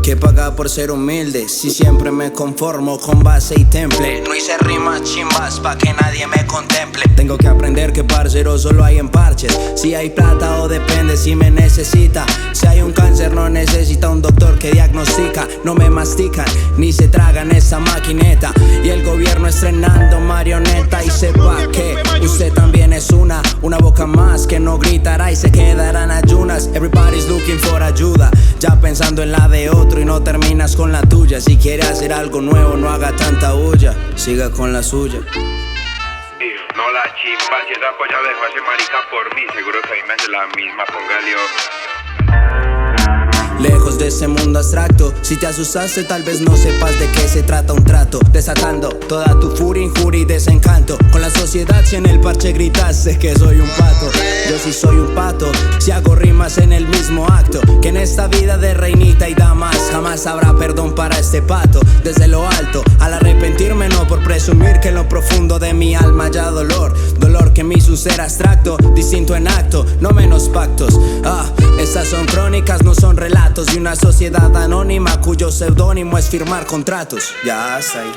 que pagar por ser humilde. Si siempre me conformo con base y temple. No hice rimas chimbas pa' que nadie me contemple. Tengo que aprender que parcero solo hay en parches. Si hay plata o depende si me necesita. Si hay un cáncer no necesita un doctor que diagnostica. No me mastican ni se tragan esa maquineta. Y el gobierno estrenando marioneta. Y sepa que usted también es una boca más que no gritará y se quedará en ayunas. Everybody's looking for ayuda, ya pensando en la de otro y no terminas con la tuya. Si quiere hacer algo nuevo no haga tanta bulla, siga con la suya. No la chimba, si esa polla dejó a ese marica por mí, seguro que a mí me hace la misma, póngale ojo. Lejos de ese mundo abstracto, si te asustaste tal vez no sepas de qué se trata un trato. Desatando toda tu furia, injuria y desencanto con la sociedad. Si en el parche gritaste que soy un pato, yo sí soy un pato. Si hago rimas en el mismo acto, que en esta vida de reinita y damas jamás habrá perdón para este pato. Desde lo alto, al arrepentirme no por presumir que en lo profundo de mi alma haya dolor. Dolor que me hizo un ser abstracto, distinto en acto, no menos pactos. Estas son crónicas, no son relatos de una sociedad anónima cuyo seudónimo es firmar contratos. Ya hasta ahí.